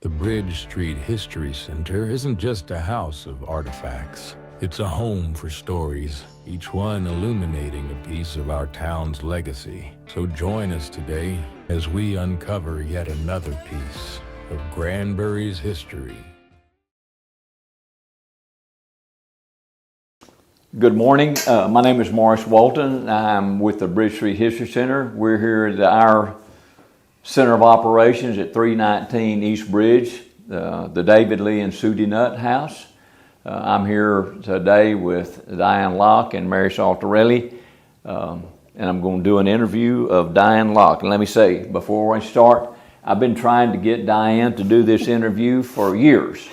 The Bridge Street History Center isn't just a house of artifacts. It's a home for stories, each one illuminating a piece of our town's legacy. So join us today as we uncover yet another piece of Granbury's history. Good morning. My name is Morris Walton. I'm with the Bridge Street History Center. We're here at our Center of Operations at 319 East Bridge, the David Lee and Sudie Nutt House. I'm here today with Diane Locke and Mary Saltarelli, and I'm going to do an interview of Diane Locke. And let me say, before I start, I've been trying to get Diane to do this interview for years,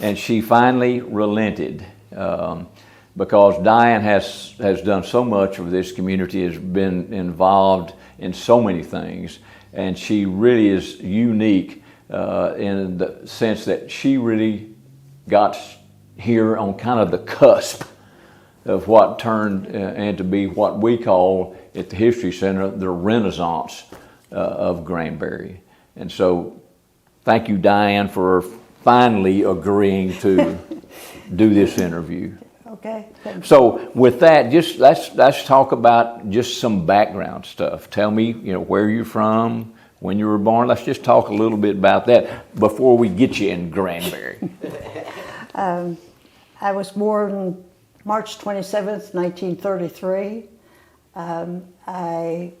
and she finally relented. Because Diane has done so much for this community, has been involved in so many things, and she really is unique in the sense that she really got here on kind of the cusp of what turned into be what we call at the History Center the Renaissance of Granbury. And so thank you, Diane, for finally agreeing to do this interview. Okay. So with that, just let's talk about just some background stuff. Tell me, where you're from, when you were born. Let's just talk a little bit about that before we get you in Granbury. I was born March 27th, 1933. I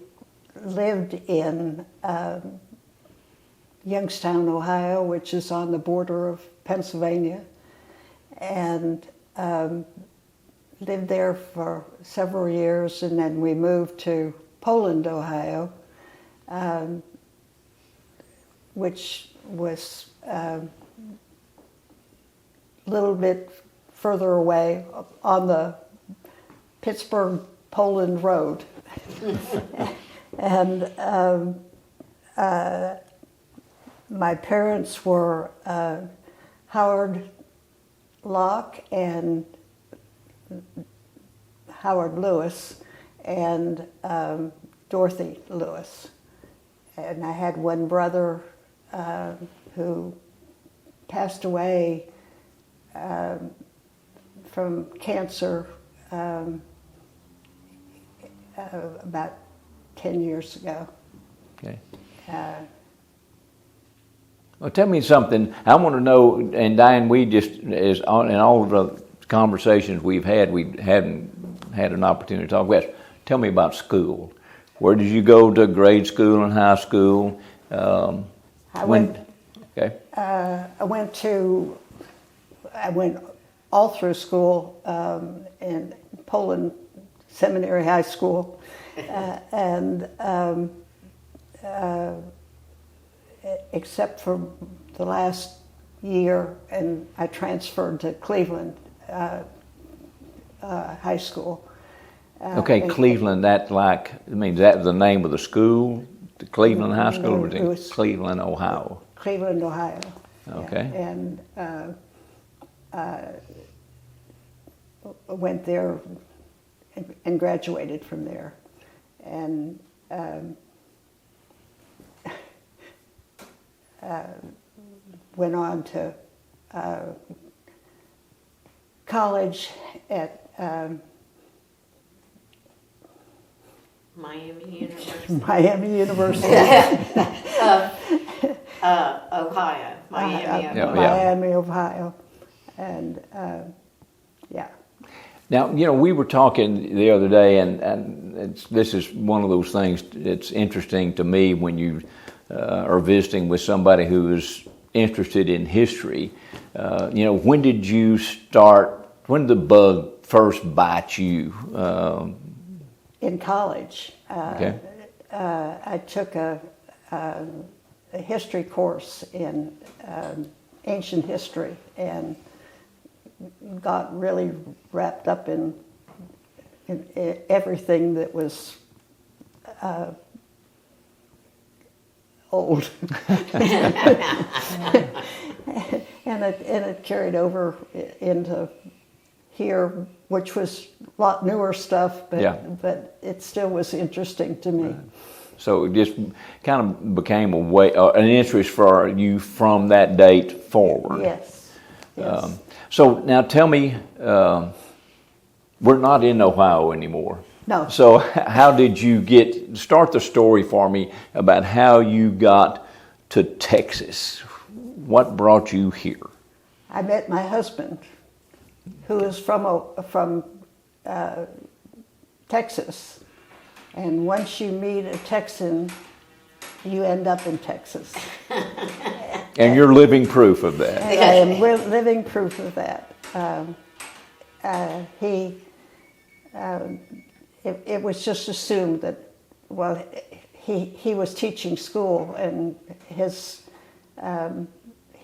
lived in Youngstown, Ohio, which is on the border of Pennsylvania, and lived there for several years, and then we moved to Poland, Ohio, which was a little bit further away on the Pittsburgh-Poland road. And my parents were Howard Locke and Howard Lewis and Dorothy Lewis. And I had one brother who passed away from cancer about 10 years ago. Okay. Well, tell me something. I want to know, and Diane, we just, in all of the conversations we hadn't had an opportunity to talk about. Tell me about school. Where did you go to grade school and high school? I went all through school in Poland Seminary High School, and except for the last year, and I transferred to Cleveland High School. Okay, Cleveland. That means that was the name of the school, the Cleveland High School, or it was Cleveland, Ohio. Cleveland, Ohio. Okay. Yeah. And went there and graduated from there, and went on to college at Miami University. Miami University. Ohio. Miami, Ohio. Miami, Ohio. And yeah. Now, we were talking the other day, and this is one of those things that's interesting to me when you are visiting with somebody who is interested in history. When did you start, when did the bug first bite you? In college. Okay. I took a history course in ancient history and got really wrapped up in everything that was old. and it carried over into here, which was a lot newer stuff, but it still was interesting to me. So it just kind of became a way, an interest for you from that date forward. Yes. Yes. So now tell me, we're not in Ohio anymore. No. So how did you start the story for me about how you got to Texas? What brought you here? I met my husband, who is from Texas. And once you meet a Texan, you end up in Texas. And you're living proof of that. And I am living proof of that. It was just assumed that, well, he was teaching school, and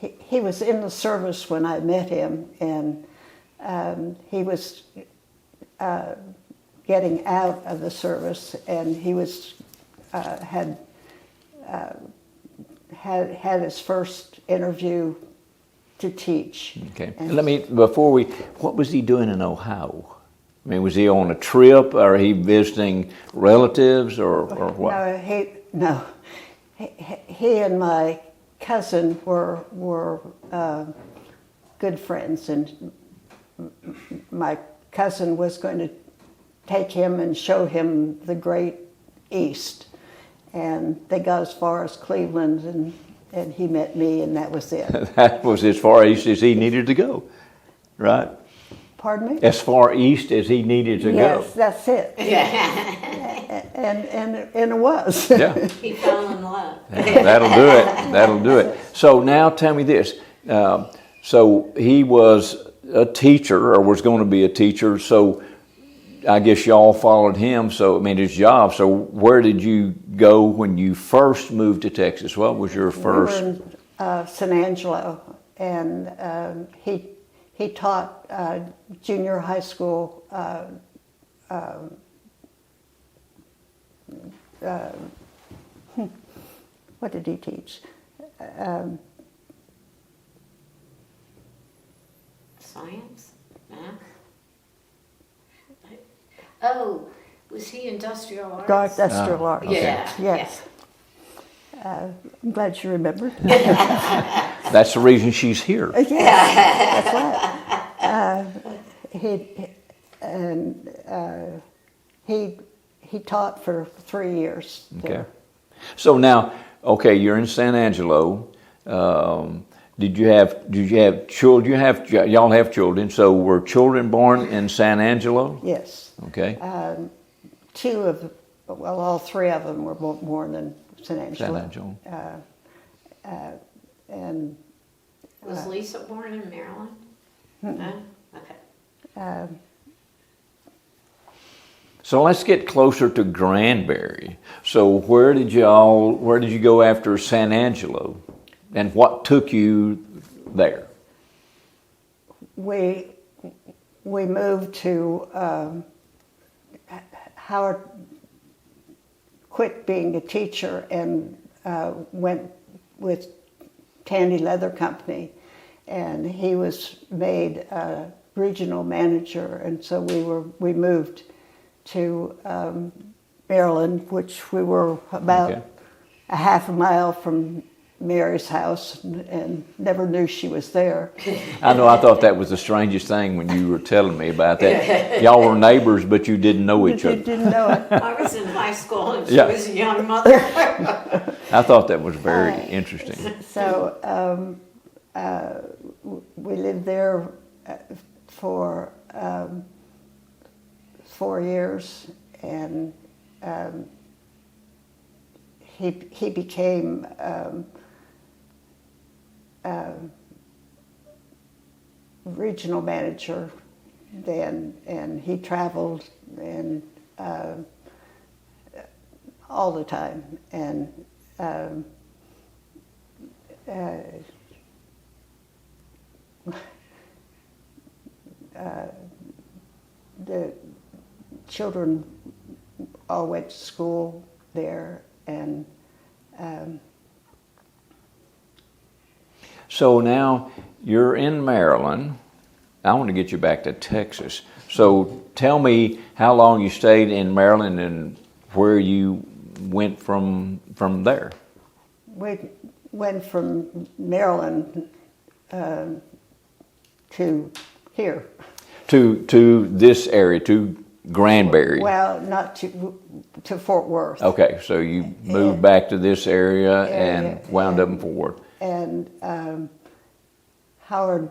he was in the service when I met him, and he was getting out of the service, and he was had his first interview to teach. Okay. And What was he doing in Ohio? I mean, was he on a trip, or he visiting relatives, or what? He and my cousin were good friends, and my cousin was going to take him and show him the great East. And they got as far as Cleveland, and he met me, and that was it. That was as far east as he needed to go, right? Pardon me? As far east as he needed to go. Yes, that's it. and it was. Yeah. He fell in love. Yeah, that'll do it. That'll do it. So now tell me this. So he was a teacher, or was going to be a teacher, so I guess y'all followed him, so I mean his job. So where did you go when you first moved to Texas? What was your first? We were in San Angelo, and he taught junior high school. What did he teach? Science? Math? Oh, was he industrial arts? Industrial arts. okay. Yeah. Yes. I'm glad you remembered. That's the reason she's here. Yes, that's right. He taught for 3 years. Okay. So now, okay, you're in San Angelo. Did you have children? Y'all have children. So were children born in San Angelo? Yes. Okay. All three of them were born in San Angelo. San Angelo. And Was Lisa born in Maryland? No? Okay. So let's get closer to Granbury. So where did you go after San Angelo, and what took you there? we moved to Howard quit being a teacher and went with Tandy Leather Company, and he was made regional manager, and so we moved to Maryland, which we were about a half a mile from Mary's house, and never knew she was there. I know, I thought that was the strangest thing when you were telling me about that. Y'all were neighbors, but you didn't know each other. You didn't know it. I was in high school and she Yeah. was a young mother. I thought that was very interesting. So we lived there for 4 years, and he became regional manager then, and he traveled and all the time, and the children all went to school there, and So now you're in Maryland. I want to get you back to Texas. So tell me how long you stayed in Maryland and where you went from there? We went from Maryland to here. To this area, to Granbury. Well, not to Fort Worth. Okay, so you moved back to this area and wound up in Fort Worth. And Howard,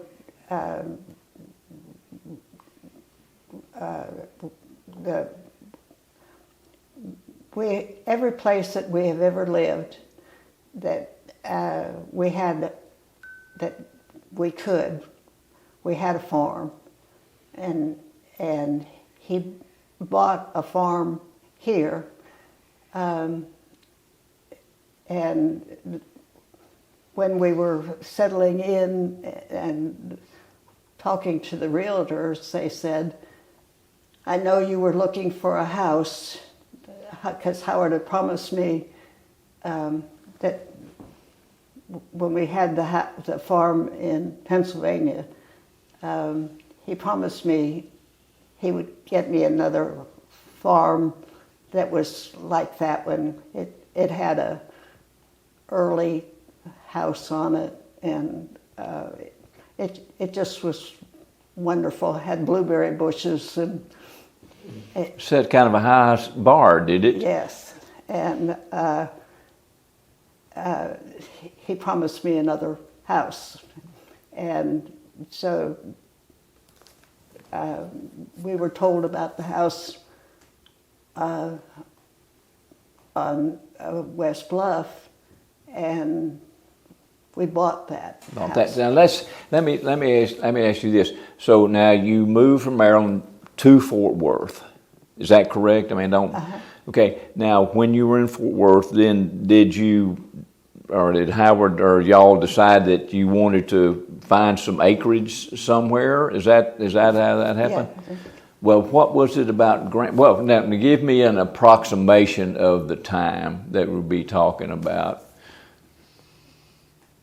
every place that we have ever lived that we had, that we had a farm, and he bought a farm here, and when we were settling in and talking to the realtors, they said, I know you were looking for a house, because Howard had promised me that when we had the farm in Pennsylvania, he promised me he would get me another farm that was like that one. It had a early house on it, and it just was wonderful. It had blueberry bushes and Set kind of a high bar, did it? yes, and he promised me another house, and so we were told about the house on West Bluff, and we bought that house. Now let me ask you this. So now you moved from Maryland to Fort Worth. Is that correct? I mean, don't. Okay. Now, when you were in Fort Worth, then did Howard or y'all decide that you wanted to find some acreage somewhere? Is that how that happened? Yeah. Well, what was it about Well, now give me an approximation of the time that we'll be talking about.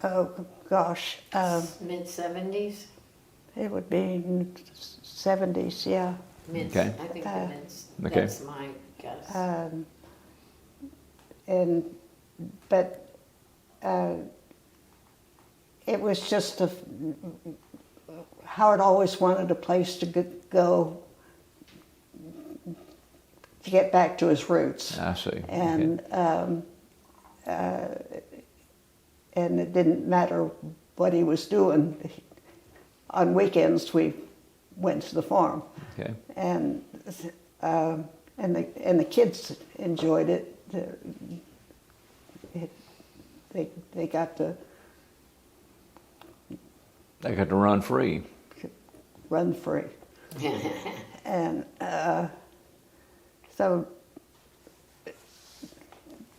Oh gosh, Mid-70s? it would be 70s, yeah. Okay. I think the mids. Okay. That's my guess. But it was just Howard always wanted a place to go to get back to his roots. I see. And and it didn't matter what he was doing. On weekends we went to the farm. Okay. And the kids enjoyed it. They got to run free. run free, and so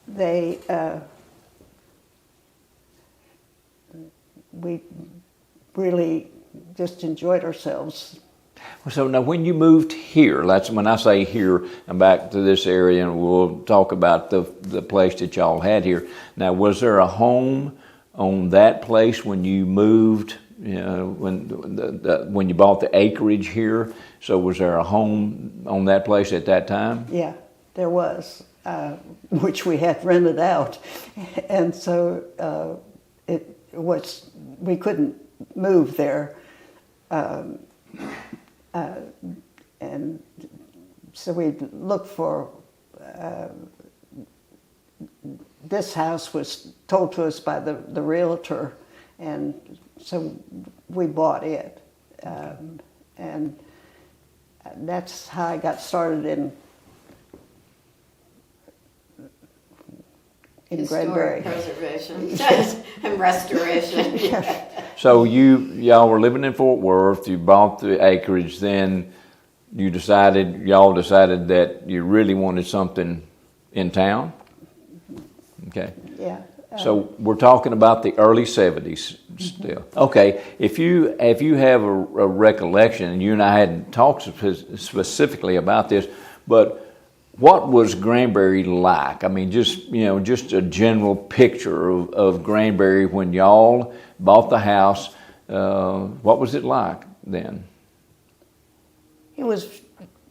they we really just enjoyed ourselves. So now when you moved here, that's when I say here, I'm back to this area and we'll talk about the place that y'all had here. Now, was there a home on that place when you moved, you know, when you bought the acreage here? So was there a home on that place at that time? Yeah, there was, which we had rented out. And so it was, we couldn't move there. And so we looked for, this house was told to us by the realtor, and so we bought it. And that's how I got started in Granbury. Historic preservation and restoration. So y'all were living in Fort Worth, you bought the acreage, then y'all decided that you really wanted something in town? Okay. Yeah. So we're talking about the early 70s still. Okay, if you have a recollection, and you and I hadn't talked specifically about this, but what was Granbury like? I mean, just a general picture of Granbury when y'all bought the house. What was it like then? It was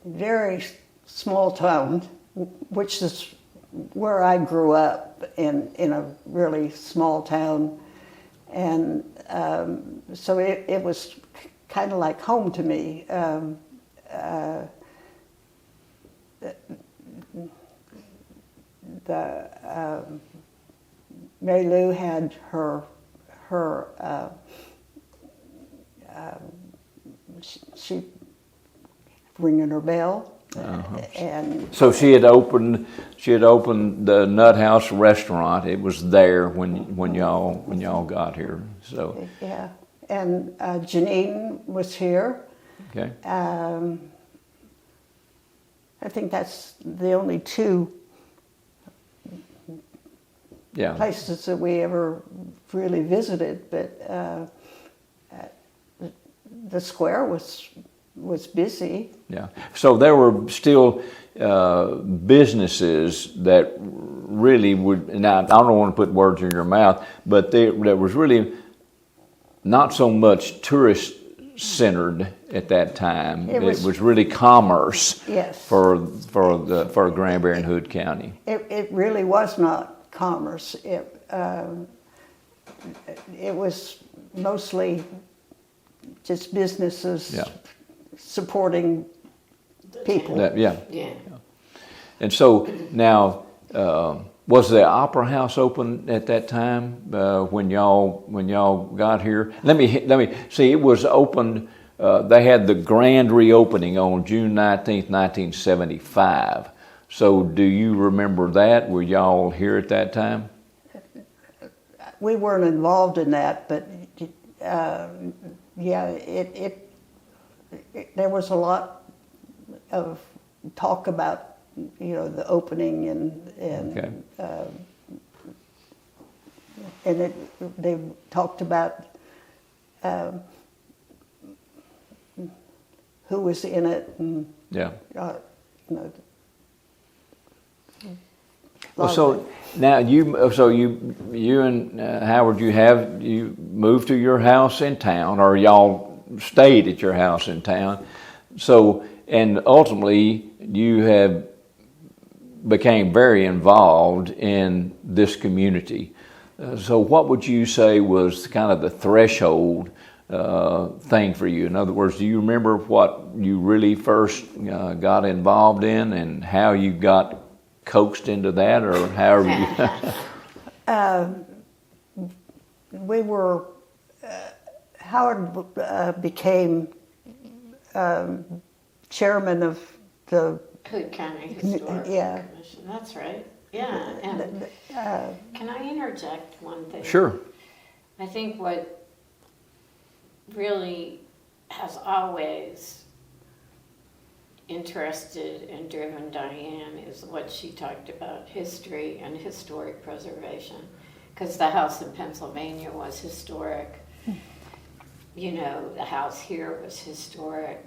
very small town, which is where I grew up in a really small town, and so it was kind of like home to me. Mary Lou had her she ringing her bell, and So she had opened the Nut House restaurant. It was there when y'all got here. So yeah, and Janine was here. okay. I think that's the only two Yeah. places that we ever really visited, but the square was busy. Yeah. So there were still businesses that really would. Now I don't want to put words in your mouth, but there was really not so much tourist centered at that time. It was really commerce. Yes. For Granbury and Hood County. It really was not commerce. It was mostly just businesses Yeah. supporting people. Yeah. Yeah. And so now, was the Opera House open at that time when y'all got here? Let me see. It was opened. They had the grand reopening on June 19th, 1975. So do you remember that? Were y'all here at that time? We weren't involved in that, but yeah, there was a lot of talk about the opening and Okay. and they talked about who was in it and Yeah. you know. Well, so now you and Howard, you moved to your house in town, or y'all stayed at your house in town. So, and ultimately you have became very involved in this community. So what would you say was kind of the threshold thing for you? In other words, do you remember what you really first got involved in and how you got coaxed into that, or however you... We were... Howard became chairman of the... Hood County Historical Yeah. Commission. That's right. Yeah. And can I interject one thing? Sure. I think what really has always interested and driven Diane is what she talked about, history and historic preservation. Because the house in Pennsylvania was historic. The house here was historic.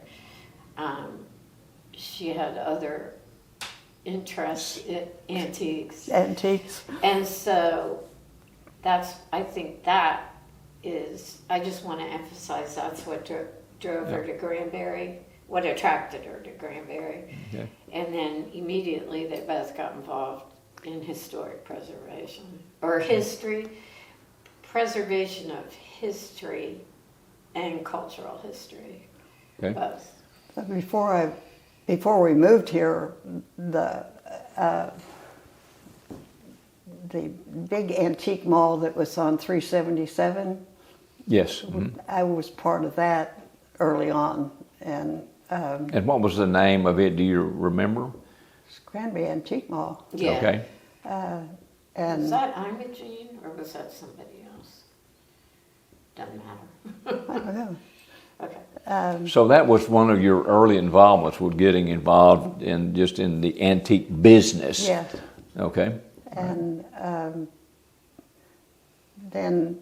She had other interests in antiques. Antiques. And so I think that is, I just want to emphasize that's what drove her to Granbury, what attracted her to Granbury. Okay. And then immediately they both got involved in historic preservation, or preservation of history and cultural history, Okay. both. Before we moved here, the big antique mall that was on 377, Yes. Mm-hmm. I was part of that early on, and And what was the name of it? Do you remember? it's Granby Antique Mall. Yeah. Okay. And Was that Imogene or was that somebody else? Doesn't matter. I don't know. Okay. So that was one of your early involvements with getting involved in the antique business. Yeah. Okay. And then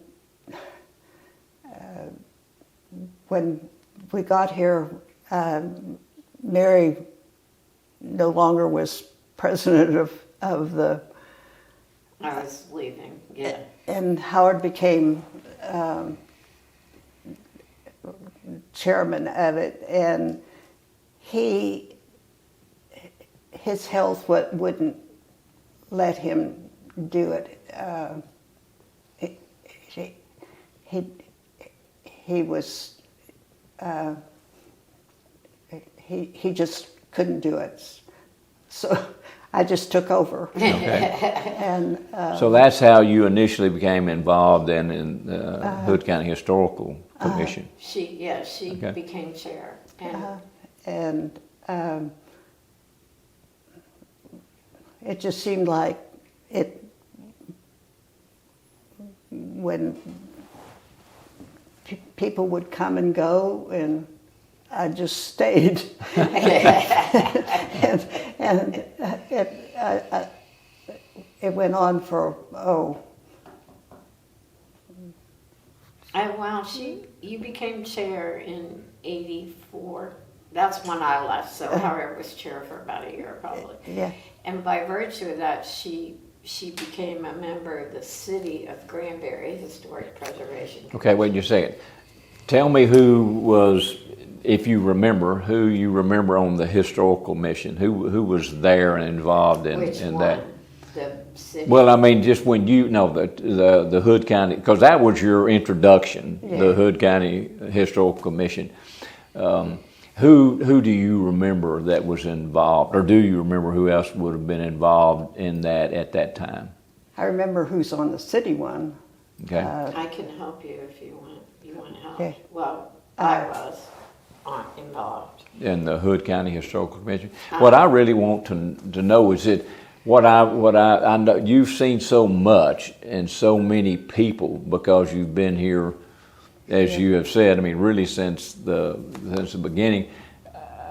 when we got here, Mary no longer was president of the, I was leaving, yeah. and Howard became chairman of it, and his health wouldn't let him do it. He was he just couldn't do it, so I just took over. Okay. And So that's how you initially became involved in Hood County Historical Commission. She Okay. became chair. And and it just seemed like it when people would come and go, and I just stayed. and it went on for well, you became chair in '84. That's when I left, so Howard was chair for about a year probably. Yeah. And by virtue of that, she became a member of the City of Granbury Historic Preservation. Okay, wait just a second. Tell me who was, if you remember, who you remember on the historical mission. Who was there and involved in Which in one? that? The city. Well, I mean, just when the Hood County, because that was your introduction, the Yeah. Hood County Historical Commission. Who do you remember that was involved, or do you remember who else would have been involved in that at that time? I remember who's on the city one. Okay. I can help you if you want help. Okay. Well, I was involved. In the Hood County Historical Commission. What I really want to know is that what I know you've seen so much and so many people because you've been here, as you have said. I mean, really since the beginning.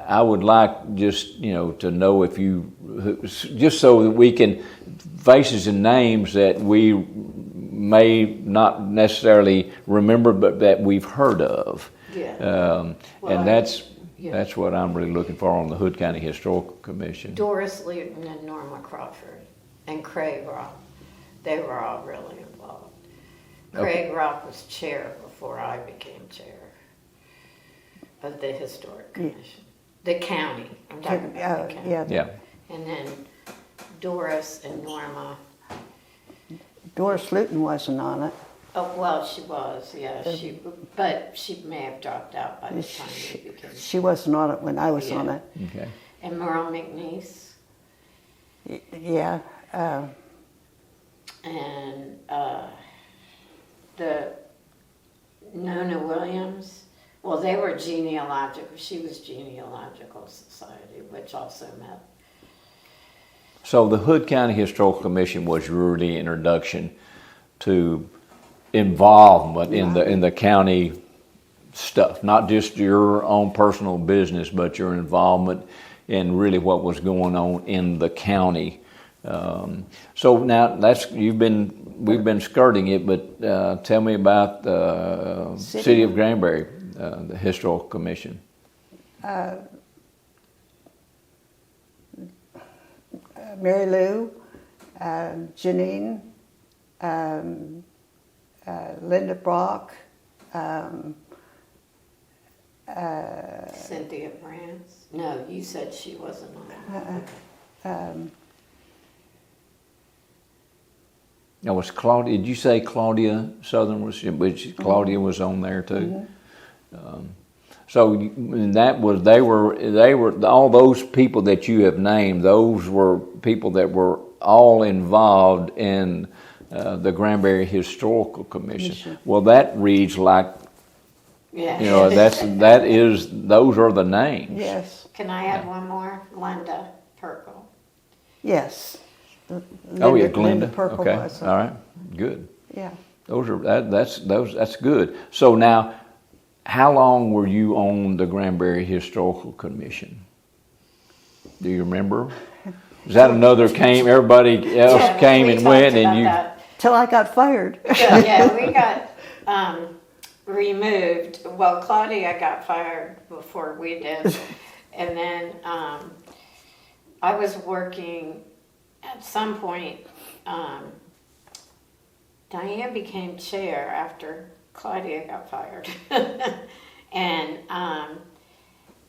I would like just to know if you just so that we can faces and names that we may not necessarily remember, but that we've heard of. Yeah. And Well, that's what I'm really looking for on the Hood County Historical Commission. Doris Luton and Norma Crawford and Craig Rock. They were all really involved. Craig Rock was chair before I became chair of the Historic Commission. The county. I'm talking about the county. Yeah. And then Doris and Norma. Doris Luton wasn't on it. Oh, well, she was, yeah. But she may have dropped out by the time we became. She wasn't on it when I was on Yeah. it. Okay. And Merle McNeese Yeah. and the Nona Williams. Well, they were genealogical. She was Genealogical Society, which also met. So the Hood County Historical Commission was really introduction to involvement in the county stuff, not just your own personal business, but your involvement in really what was going on in the county. So now we've been skirting it, but tell me about the City of Granbury, the Historical Commission. Mary Lou, Janine, Linda Brock, Cynthia Brands. No, you said she wasn't on it. Now was Claudia? Did you say Claudia Southern was? Which Claudia was on there too. So that was they were all those people that you have named. Those were people that were all involved in the Granbury Historical Commission. Well, that reads like Yeah. those are the names. yes, Can I add one more? Linda Perkle. yes. Oh yeah, Glenda. Perkle Okay, was. all right, good. Yeah. That's good. So now, how long were you on the Granbury Historical Commission? Do you remember? Is that another came? Everybody else came we and went, talked and about you. that. Till I got fired. Yeah, we got removed. Well, Claudia got fired before we did. And then I was working at some point. Diane became chair after Claudia got fired. And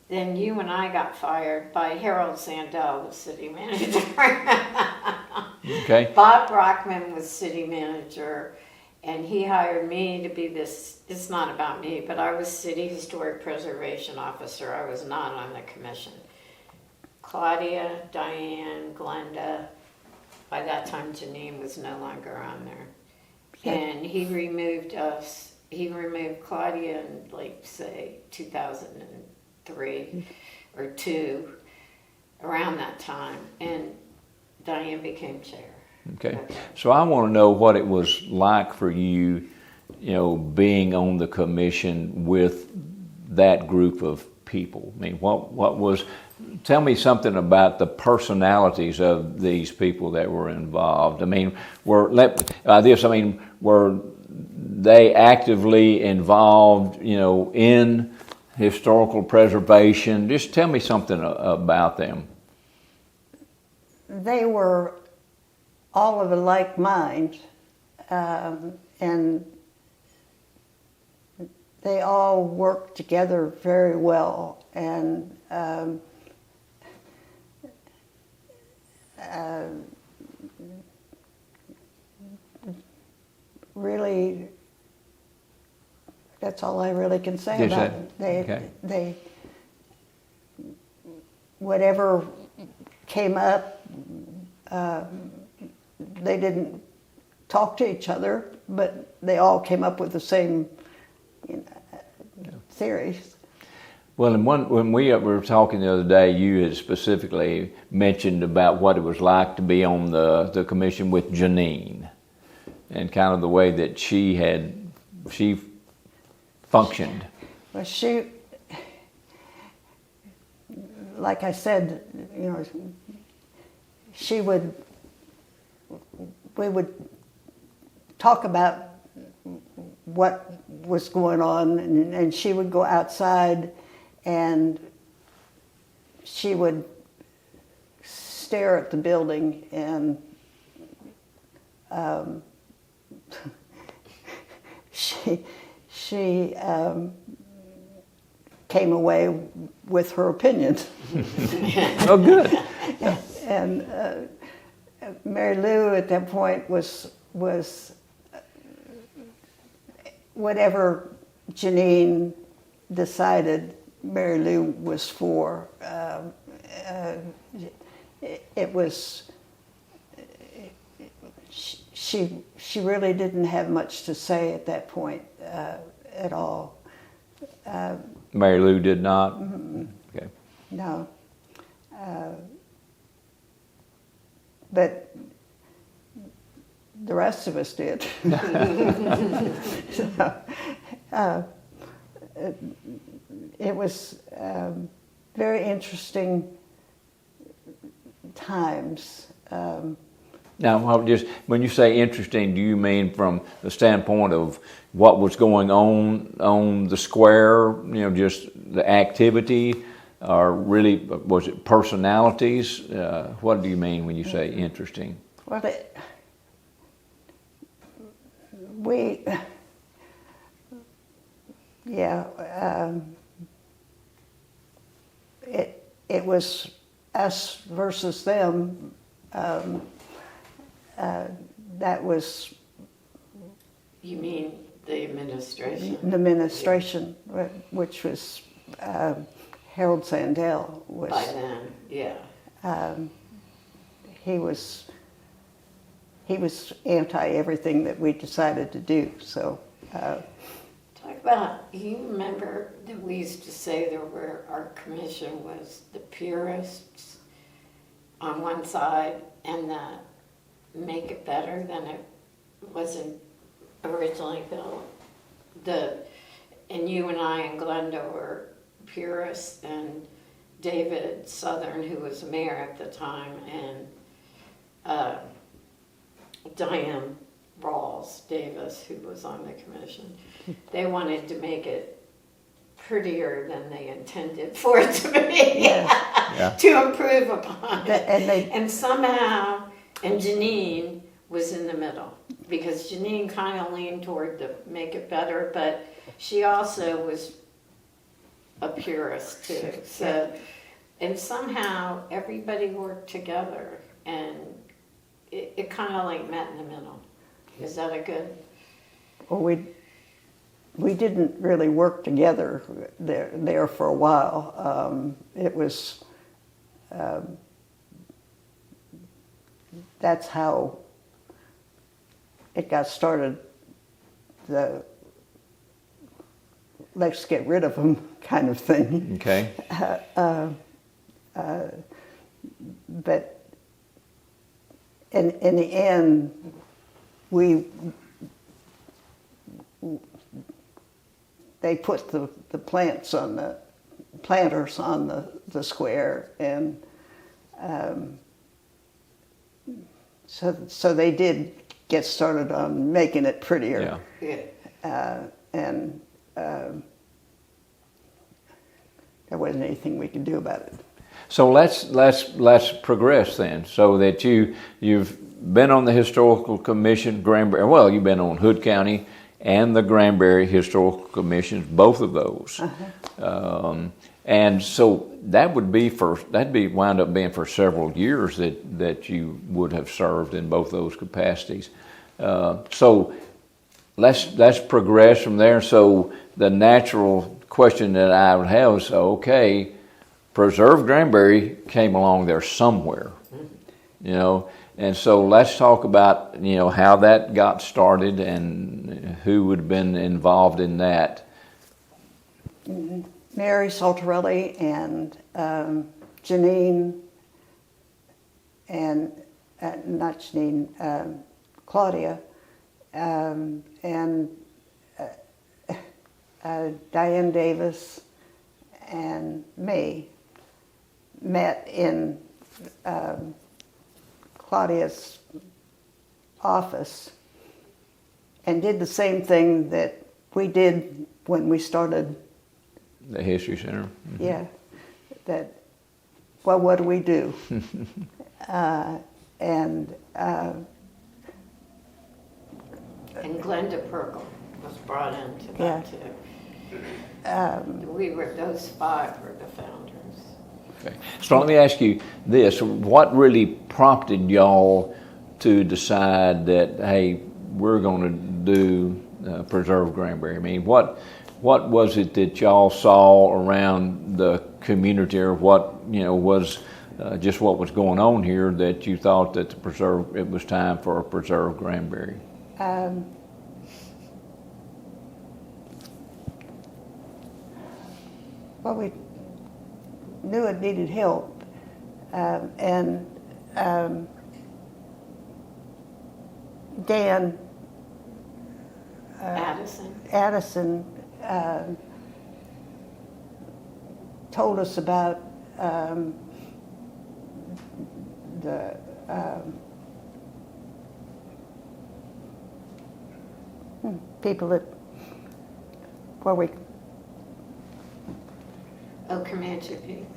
then you and I got fired by Harold Sandell, the city manager. Okay. Bob Brockman was city manager, and he hired me to be this. It's not about me, but I was city historic preservation officer. I was not on the commission. Claudia, Diane, Glenda. By that time, Janine was no longer on there, and he removed us. He removed Claudia in, like, say, 2003 or 2, around that time, and Diane became chair. Okay. So I want to know what it was like for you, being on the commission with that group of people. I mean, what was? Tell me something about the personalities of these people that were involved. I mean, were they actively involved, in historical preservation? Just tell me something about them. They were all of a like mind, and they all worked together very well, and really, that's all I really can say about it. They whatever came up, they didn't talk to each other, but they all came up with the same theories. Well, and when we were talking the other day, you had specifically mentioned about what it was like to be on the commission with Janine, and kind of the way that she functioned. Well, she, like I said, we would talk about what was going on, and she would go outside and she would stare at the building, and she came away with her opinion. Oh, good. And Mary Lou at that point was whatever Janine decided, Mary Lou was for. It was, she really didn't have much to say at that point at all. Mary Lou did not? Mm-hmm. Okay. No. But the rest of us did. So, it was very interesting times. Now, just when you say interesting, do you mean from the standpoint of what was going on the square, just the activity, or really, was it personalities? What do you mean when you say interesting? Well, it was us versus them. That was. You mean the administration? The administration, which was Harold Sandell was. By then, yeah. He was anti everything that we decided to do. So. Talk about. You remember that we used to say our commission was the purists on one side and the make it better than it wasn't originally built. And you and I and Glenda were purists, and David Southern, who was mayor at the time, and Diane Rawls Davis, who was on the commission. They wanted to make it prettier than they intended for it to be, Yeah. to improve upon it. And somehow, and Janine was in the middle, because Janine kind of leaned toward the make it better, but she also was a purist too. So, and somehow everybody worked together, and it kind of like met in the middle. Is that a good? Well, we didn't really work together there for a while. It was, that's how it got started, the let's get rid of them kind of thing. Okay. But in the end, they put the planters on the square, and so they did get started on making it prettier. Yeah. And there wasn't anything we could do about it. So let's progress then, so that you've been on the historical commission, Granbury. Well, you've been on Hood County and the Granbury Historical Commissions, both of those. And so that'd wind up being for several years that you would have served in both those capacities. So let's progress from there. So the natural question that I would have is, okay, Preserve Granbury came along there somewhere, you know, and so let's talk about, you know, how that got started and who would have been involved in that. Mary Saltarelli and Janine and not Janine, Claudia, and Diane Davis and me met in Claudia's office and did the same thing that we did when we started. The History Center. Mm-hmm. Yeah, well, what do we do? And Glenda Perkle was brought into that too. Those five were the founders. Okay. So let me ask you this. What really prompted y'all to decide that, hey, we're going to do Preserve Granbury? I mean, what was it that y'all saw around the community, or what, you know, was just what was going on here that you thought that it was time for a Preserve Granbury? Well, we knew it needed help, and Dan Addison told us about the people that, well, we. Oh, Comanche Pete.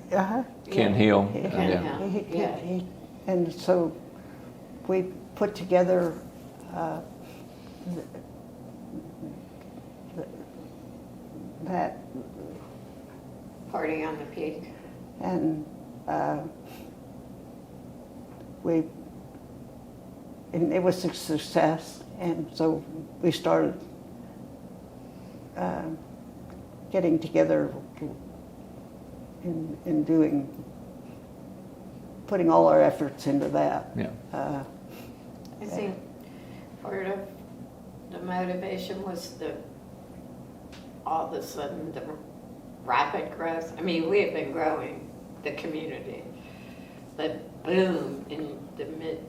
Ken Hill. And so we put together that Party on the Peak. And it was a success, and so we started getting together and putting all our efforts into that. Yeah. I think part of the motivation was all of a sudden the rapid growth. I mean, we have been growing the community, but boom, in the mid,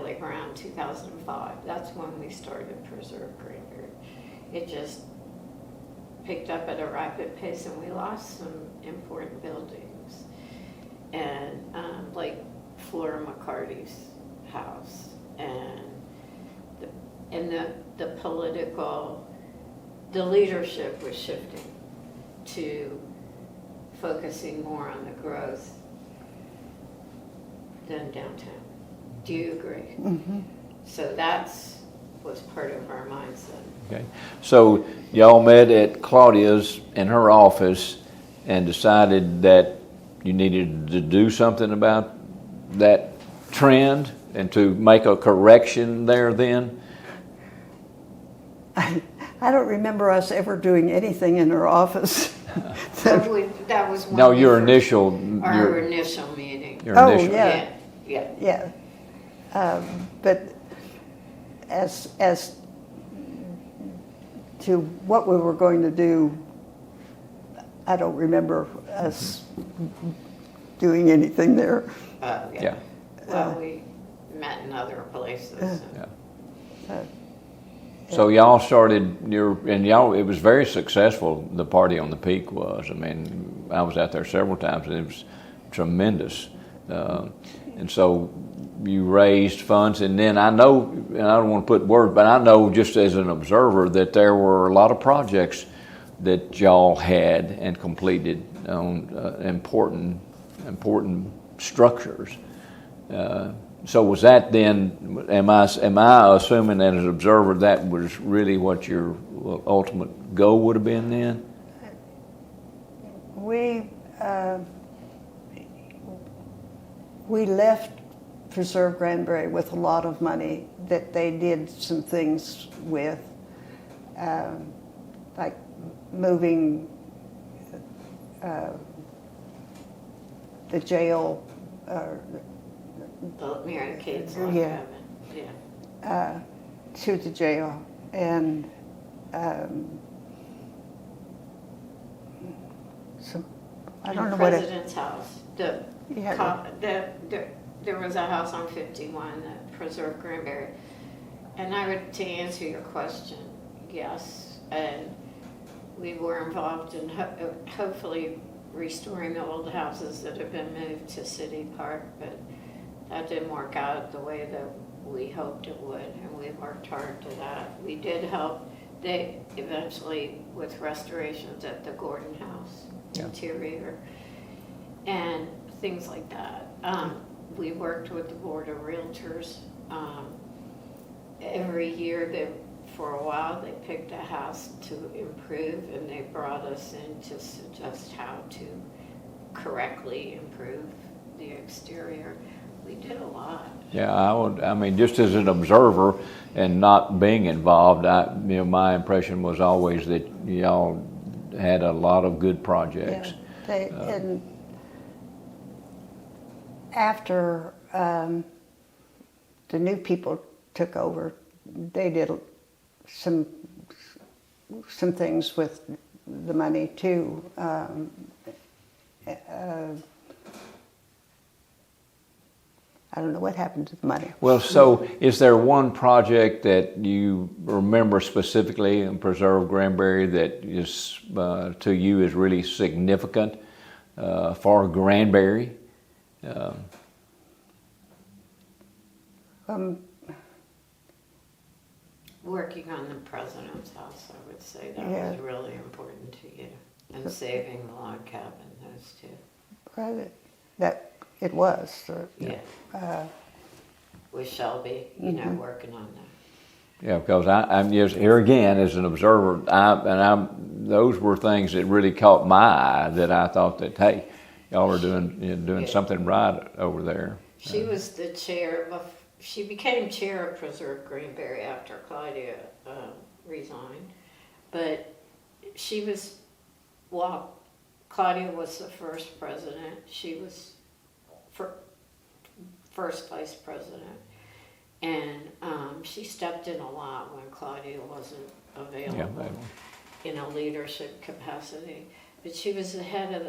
like around 2005, that's when we started Preserve Granbury. It just picked up at a rapid pace, and we lost some important buildings, and like Flora McCarty's house, and the political, the leadership was shifting to focusing more on the growth than downtown. Do you agree? Mm-hmm. So was part of our mindset. Okay. So y'all met at Claudia's in her office and decided that you needed to do something about that trend, and to make a correction there then? I don't remember us ever doing anything in her office. That was when No, we your first- initial. Our initial meeting. Your Oh, initial. yeah. Yeah. But as to what we were going to do, I don't remember us doing anything there. Yeah. Well, we met in other places. Yeah. So y'all started it was very successful. The party on the Peak was. I mean, I was out there several times, and it was tremendous. And so you raised funds, and then I know, and I don't want to put words, but I know just as an observer that there were a lot of projects that y'all had and completed on important structures. So was that then? Am I assuming that as an observer that was really what your ultimate goal would have been then? We left Preserve Granbury with a lot of money that they did some things with, like moving the jail. The Mary Kate's log Yeah. cabin. Yeah. To the jail, and so I don't know what it. President's house. Yeah. There was a house on 51 that preserved Granbury. And to answer your question, yes. And we were involved in hopefully restoring the old houses that have been moved to City Park, but that didn't work out the way that we hoped it would, and we worked hard to that. We did help eventually with restorations at the Gordon House interior and things like that. We worked with the Board of Realtors. Every year, for a while, they picked a house to improve, and they brought us in to suggest how to correctly improve the exterior. We did a lot. Yeah, I mean, just as an observer and not being involved, my impression was always that y'all had a lot of good projects. Yeah, and after the new people took over, they did some things with the money too. I don't know what happened to the money. Well, so is there one project that you remember specifically in Preserve Granbury that is to you is really significant for Granbury? Working on the president's house, I would say that was really important to you, and saving the log cabin, those two. Right, that it was. With Shelby, working on that. Yeah, because I'm just here again as an observer, those were things that really caught my eye. That I thought that, hey, y'all are doing something right over there. She was the chair she became chair of Preserve Granbury after Claudia resigned, but Claudia was the first president. She was first vice president, and she stepped in a lot when Claudia wasn't available in a leadership capacity. But she was the head of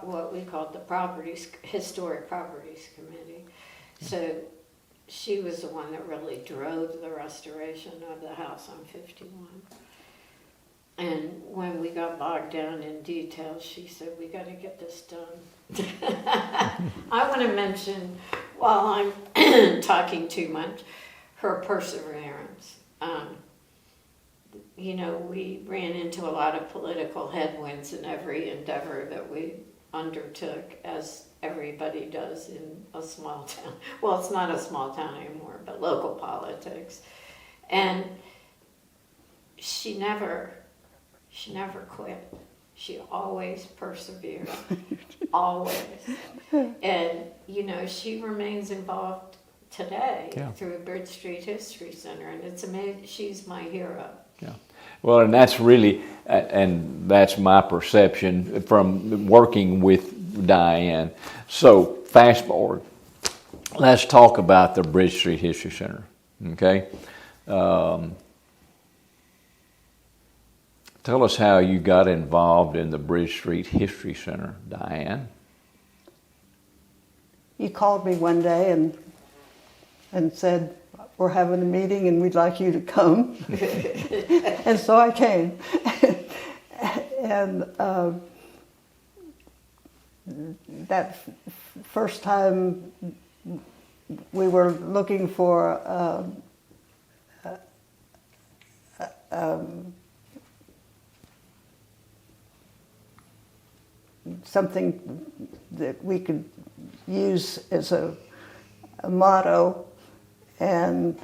what we called the Historic Properties Committee. So she was the one that really drove the restoration of the house on 51. And when we got bogged down in details, she said, we got to get this done. I want to mention, while I'm talking too much, her perseverance. We ran into a lot of political headwinds in every endeavor that we undertook, as everybody does in a small town. Well, it's not a small town anymore, but local politics. And she never quit. She always persevered, always. And, she remains involved today Yeah. through Bridge Street History Center, and it's amazing. She's my hero. Yeah. Well, and that's really, and that's my perception from working with Diane. So, fast forward. Let's talk about the Bridge Street History Center, okay? Tell us how you got involved in the Bridge Street History Center, Diane. You called me one day and said, we're having a meeting and we'd like you to come. And so I came. And that first time we were looking for something that we could use as a motto, and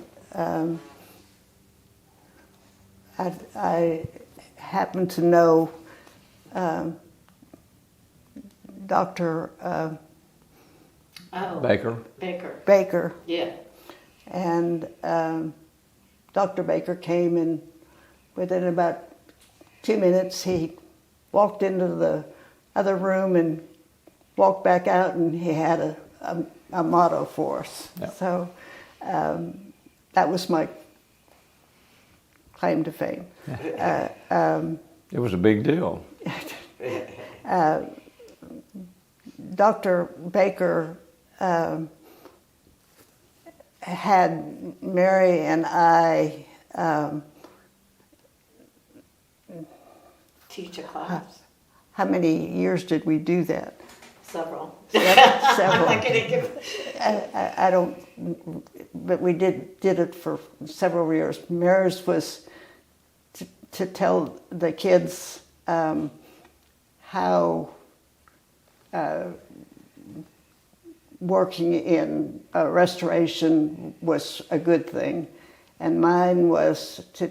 I happen to know Dr. Baker. Baker, Yeah. and Dr. Baker came, and within about 2 minutes he walked into the other room and walked back out, and he had a motto for us. Yeah. So that was my claim to fame. It was a big deal. Dr. Baker had Mary and I Teach a class. how many years did we do that? Several. Several. I'm gonna give. I don't, but we did it for several years. Mary's was to tell the kids how working in restoration was a good thing, and mine was to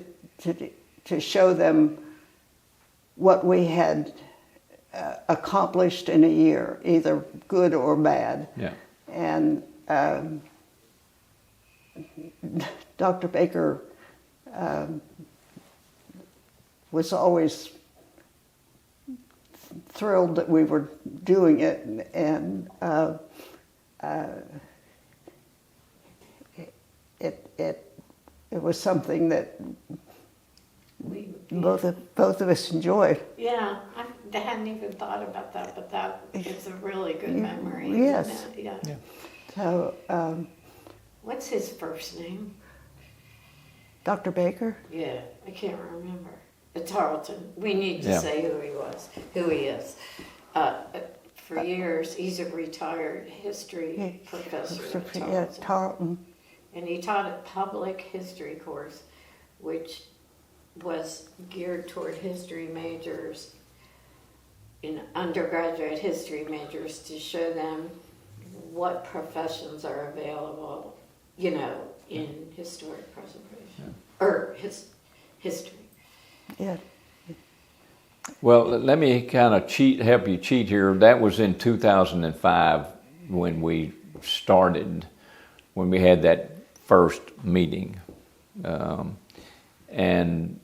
show them what we had accomplished in a year, either good or bad. Yeah. And Dr. Baker was always thrilled that we were doing it, and it was something that both of us enjoyed. Yeah, I hadn't even thought about that, but that is a really good memory. isn't Yes. it? Yeah. Yeah. So, What's his first name? Dr. Baker, Yeah, I can't remember. It's Tarleton. We need to Yeah. say who he is. For years, he's a retired history professor at yeah, Tarleton. Tarleton. And he taught a public history course, which was geared toward history majors, in undergraduate history majors, to show them what professions are available, in historic preservation, or history. Yeah. Well, let me kind of help you cheat here. That was in 2005 when we started, when we had that first meeting. And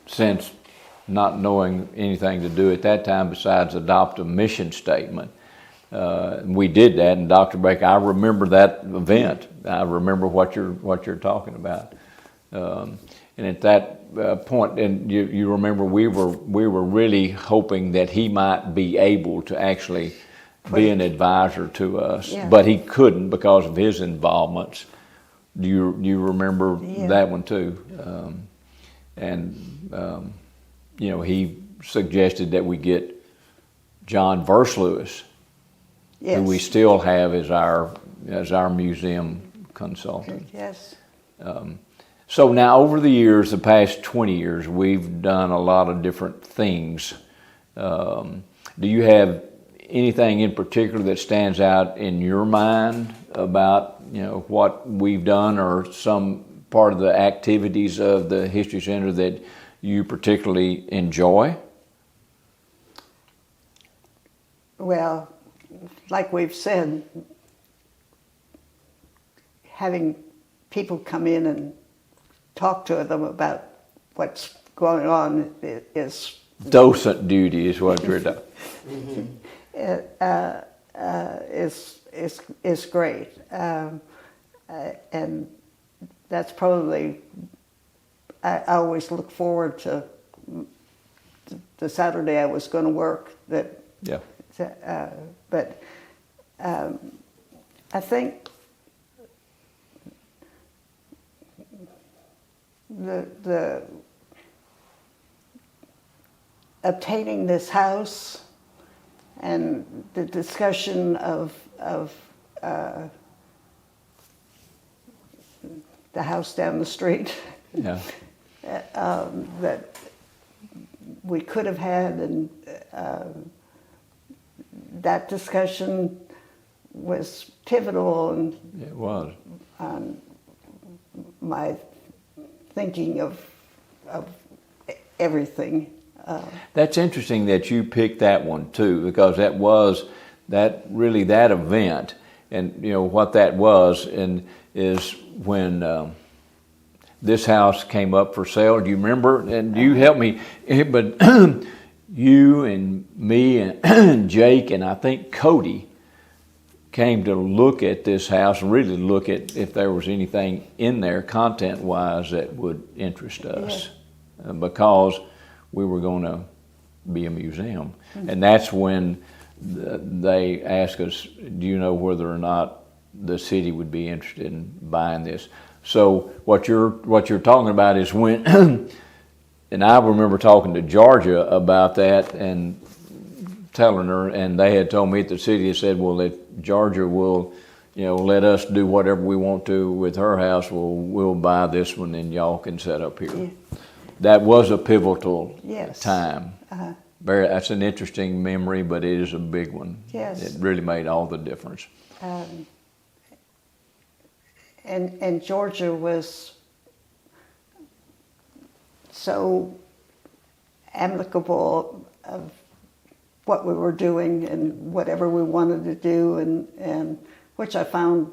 since not knowing anything to do at that time besides adopt a mission statement, we did that. And Dr. Baker, I remember that event. I remember what you're talking about. And at that point, and you remember, we were really hoping that he might be able to actually be an advisor to us, Yeah. but he couldn't because of his involvements. Do you remember Yeah. that one too? He suggested that we get John Verslewis, Yes. who we still have as our museum consultant. Yes. So now, over the years, the past 20 years, we've done a lot of different things. Do you have anything in particular that stands out in your mind about what we've done, or some part of the activities of the History Center that you particularly enjoy? Well, like we've said, having people come in and talk to them about what's going on is Docent duty is what you're doing. is great, and that's probably, I always look forward to the Saturday I was going to work. Yeah. But I think the obtaining this house and the discussion of the house down the street Yeah. that we could have had, and that discussion was pivotal in It was. my thinking of everything. That's interesting that you picked that one too, because that was that event, and you know what that was, and is when this house came up for sale. Do you remember? And you helped me, but you and me and Jake and I think Cody came to look at this house and really look at if there was anything in there content-wise that would interest us, because we were going to be a museum. And that's when they asked us, do you know whether or not the city would be interested in buying this? So what you're talking about is when, and I remember talking to Georgia about that and telling her, and they had told me at the city, had said, well, if Georgia will, you know, let us do whatever we want to with her house, we'll buy this one and y'all can set up here. Yeah. That was a pivotal Yes. time. That's an interesting memory, but it is a big one. Yes. It really made all the difference. And Georgia was so amicable of what we were doing and whatever we wanted to do, and which I found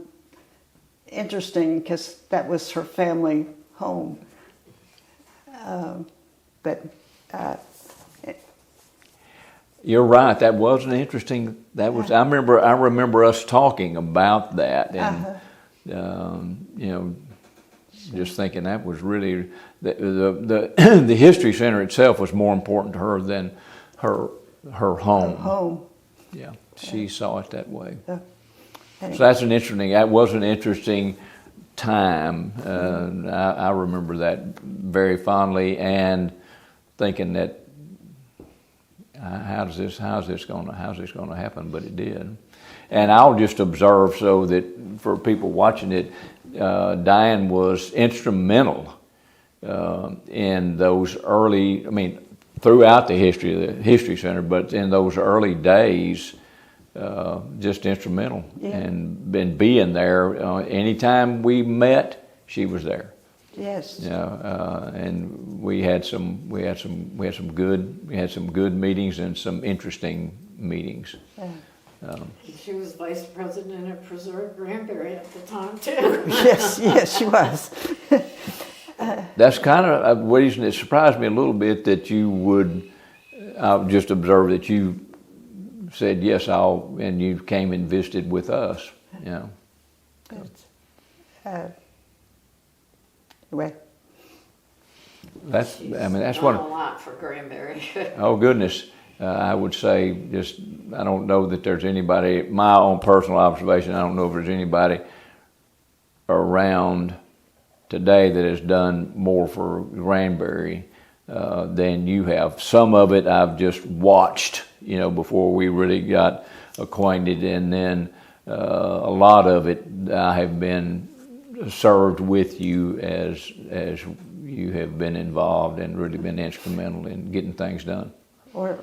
interesting because that was her family home. You're right. That was an interesting. That was. I remember us talking about that, and you know, just thinking that was really the History Center itself was more important to her than her home. Home. Yeah, she saw it that way. And So that was an interesting time. I remember that very fondly, and thinking that how's this going to happen? But it did. And I'll just observe so that for people watching it, Diane was instrumental in those early. I mean, throughout the history of the History Center, but in those early days. Just instrumental, and been being there. Anytime we met, she was there. yes. And we had some good meetings and some interesting meetings. She was vice president of Preserve Granbury at the time too. yes, she was. That's kind of a reason it surprised me a little bit that you would. I just observed that you said yes, and you came and visited with us. Yeah. Well, That's Done what. a lot for Granbury. Oh goodness, I would say just I don't know that there's anybody. My own personal observation, I don't know if there's anybody around today that has done more for Granbury than you have. Some of it I've just watched, you know, before we really got acquainted, and then a lot of it I have been served with you as you have been involved and really been instrumental in getting things done. or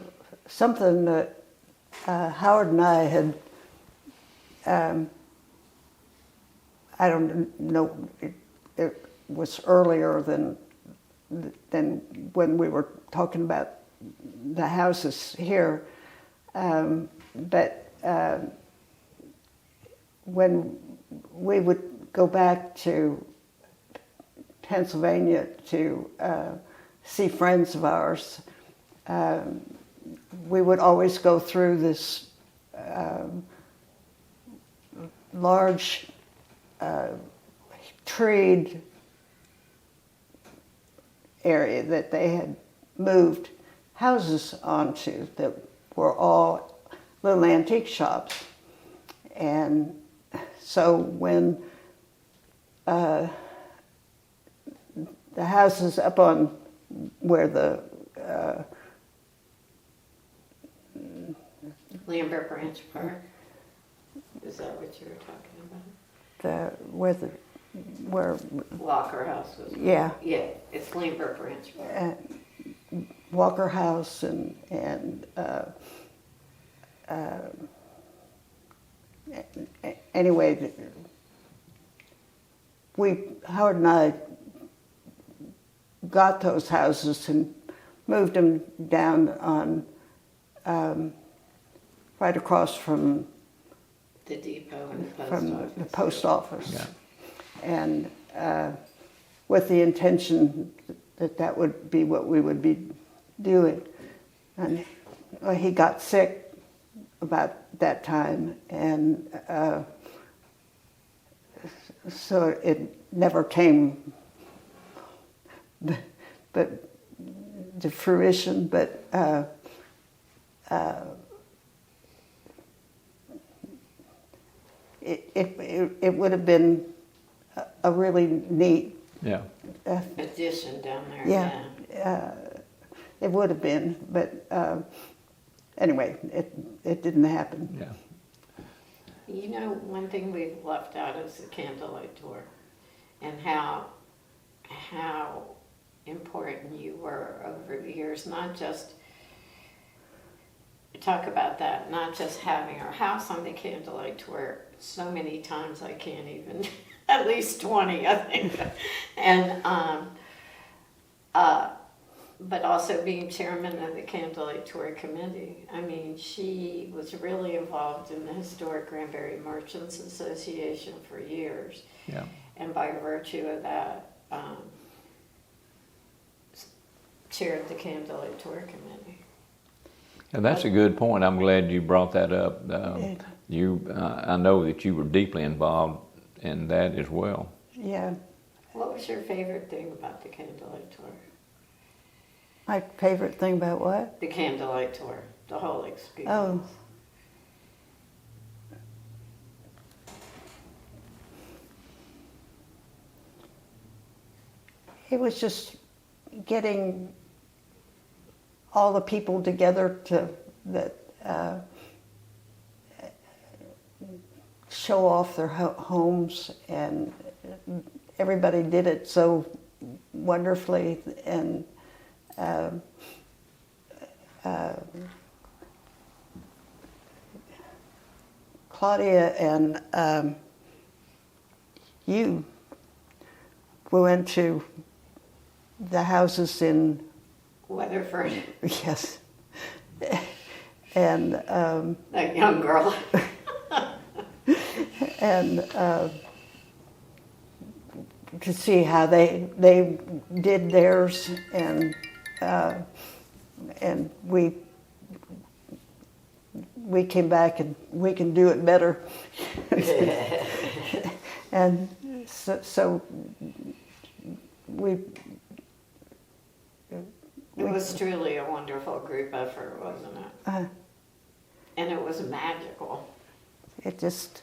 something that Howard and I had, I don't know, it was earlier than when we were talking about the houses here, but when we would go back to Pennsylvania to see friends of ours, we would always go through this large treed area that they had moved houses onto that were all little antique shops. And so when the houses up on where the Lambert Branch Park. Is that what you were talking about? where Walker House was. Yeah. Yeah, it's Lambert Branch Park. Walker House and anyway, Howard and I got those houses and moved them down on right across from The depot and the post from office. the post office, Yeah. and with the intention that that would be what we would be doing. And he got sick about that time, and so it never came, but to fruition. But it would have been a really neat Yeah. Addition down there. yeah. It would have been, but anyway, it didn't happen. Yeah. You know, one thing we've left out is the candlelight tour, and how important you were over the years. Not just talk about that, not just having our house on the candlelight tour. So many times I can't even, at least 20, I think, and but also being chairman of the Candlelight Tour Committee. I mean, she was really involved in the Historic Granbury Merchants Association for years. Yeah. And by virtue of that, chaired the Candlelight Tour Committee. And that's a good point. I'm glad you brought that up. I know that you were deeply involved in that as well. Yeah. What was your favorite thing about the Candlelight Tour? My favorite thing about what? The Candlelight Tour, the whole experience. Oh. It was just getting all the people together that show off their homes, and everybody did it so wonderfully, and Claudia and we went to the houses in Weatherford, yes, and that young girl. and to see how they did theirs, and we came back and we can do it better. And so It was truly a wonderful group effort, wasn't it? And it was magical. it just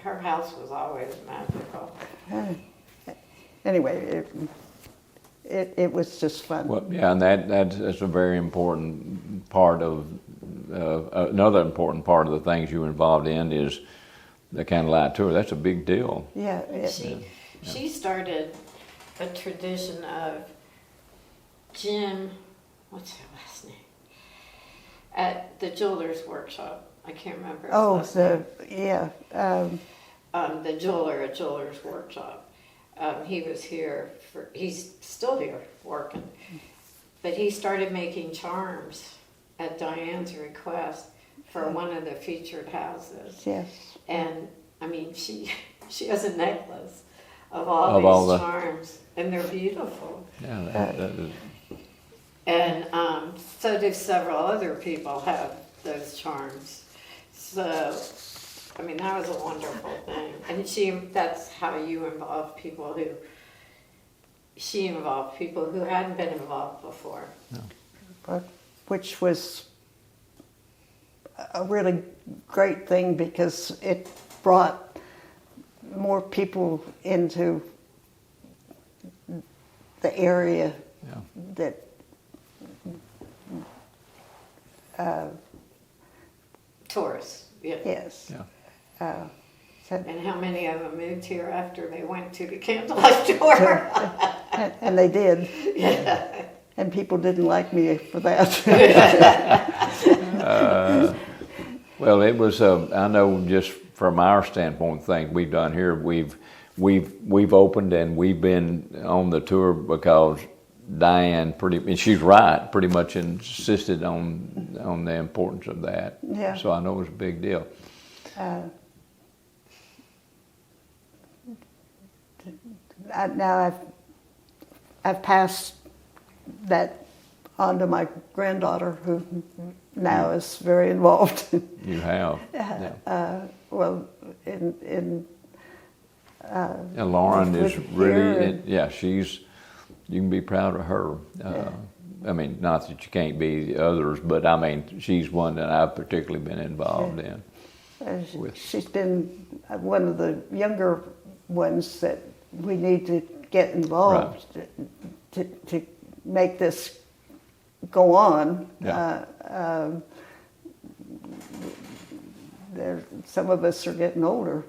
Her house was always magical. anyway it was just fun. Well, yeah, and that's a very important part of another important part of the things you were involved in is the candlelight tour. That's a big deal. Yeah, She started a tradition of Jim, what's her last name? At the jeweler's workshop. I can't remember his last name. The jeweler at Jeweler's Workshop. He was here he's still here working, but he started making charms at Diane's request for one of the featured houses. yes. And I mean, she has a necklace of all Of these all the- charms, and they're beautiful. Yeah, that is, And so do several other people have those charms. So, I mean, that was a wonderful thing. And that's how you involve people she involved people who hadn't been involved before. Which was a really great thing because it brought more people into the area yeah. that Tourists, yeah. yes. Yeah. So- And how many of them moved here after they went to the candlelight tour? and they did. Yeah. And people didn't like me for that. Well, it was. I know just from our standpoint, things we've done here, we've opened and we've been on the tour because Diane and she's right, pretty much insisted on the importance of that. Yeah. So I know it was a big deal. Now I've passed that on to my granddaughter, who now is very involved. You have. Yeah. Well, in And Lauren is with really, here you can be proud of her. I mean, not that you can't be the others, but I mean, she's one that I've particularly been involved in. she's been one of the younger ones that we need to get involved to make this go on. Yeah. Some of us are getting older.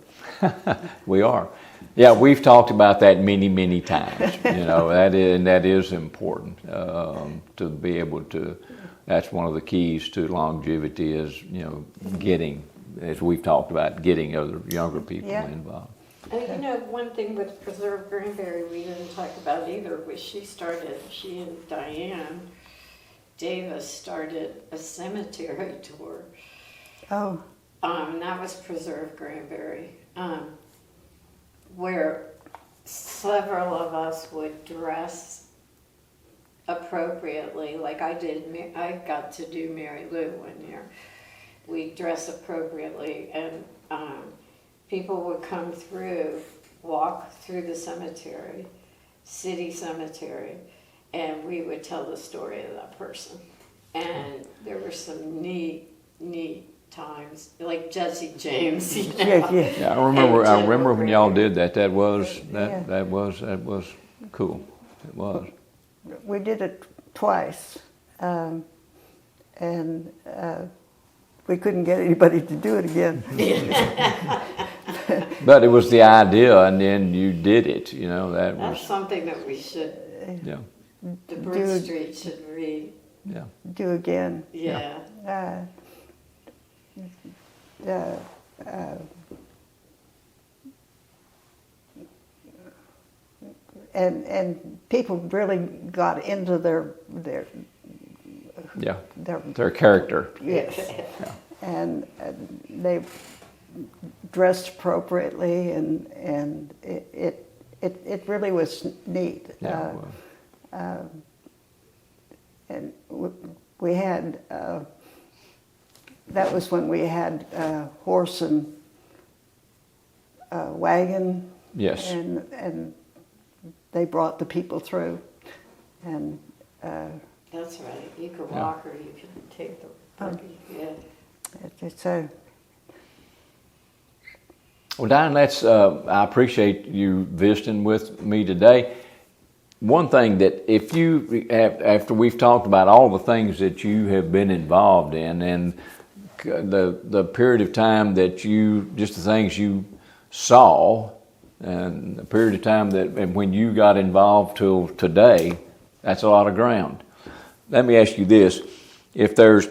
We are. Yeah, we've talked about that many, many times. You know, that is important to be able to. That's one of the keys to longevity is, you know, getting, as we've talked about, getting other younger people Yeah. involved. And you know, one thing with Preserve Granbury we didn't talk about either was she and Diane Davis started a cemetery tour. Oh, That was Preserve Granbury, where several of us would dress appropriately, like I did. I got to do Mary Lou one year. We dress appropriately, and people would come through, walk through the cemetery, city cemetery, and we would tell the story of that person. And there were some neat times, like Jesse James. You know? yeah. Yeah, I remember when y'all General did that. That was Yeah. that was cool. It was. We did it twice, and we couldn't get anybody to do it again. But it was the idea, and then you did it. You know, that That's was something that we should, yeah, the Bridge Street should read. yeah. Do again. Yeah. And people really got into their Yeah, their character. yes, and they dressed appropriately, and it really was neat. Yeah, it was. And we had that was when we had horse and wagon. Yes. And they brought the people through, and That's right. You could Yeah. walk or you could take the buggy. Yeah. it's a Well, Diane, I appreciate you visiting with me today. One thing that if you have, after we've talked about all the things that you have been involved in and the period of time that just the things you saw and the period of time and when you got involved till today, that's a lot of ground. Let me ask you this. If there's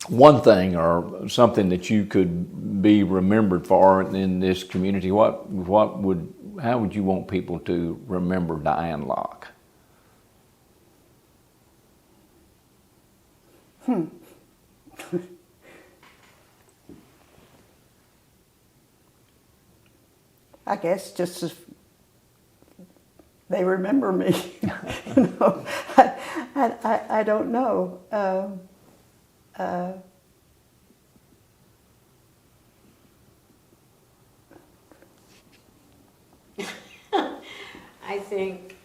one thing or something that you could be remembered for in this community, how would you want people to remember Diane Locke? I guess just as they remember me. You know, I don't know. I think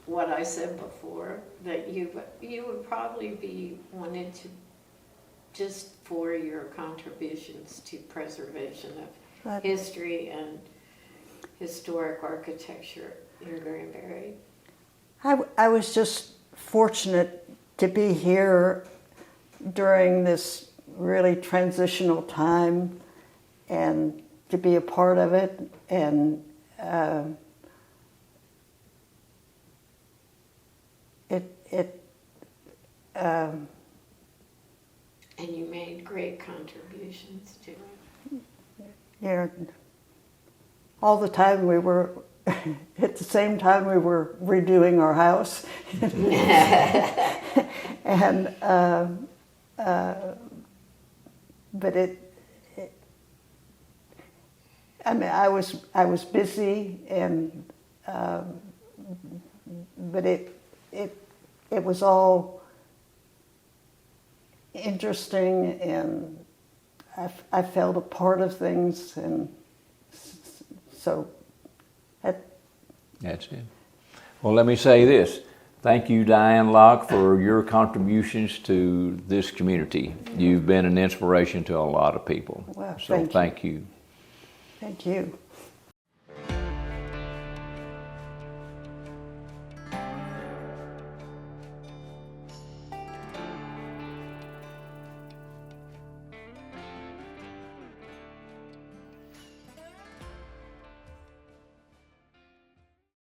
what I said before, that you would probably be wanted to, just for your contributions to preservation of Right. history and historic architecture in Granbury. I was just fortunate to be here during this really transitional time and to be a part of it, and And you made great contributions to it. you know, all the time we were, at the same time we were redoing our house. And, but I mean, I was busy, and, but it was all interesting, and I felt a part of things, and so That's it. Well, let me say this. Thank you, Diane Locke, for your contributions to this community. You've been an inspiration to a lot of people. Well, so thank you. thank you. Thank you.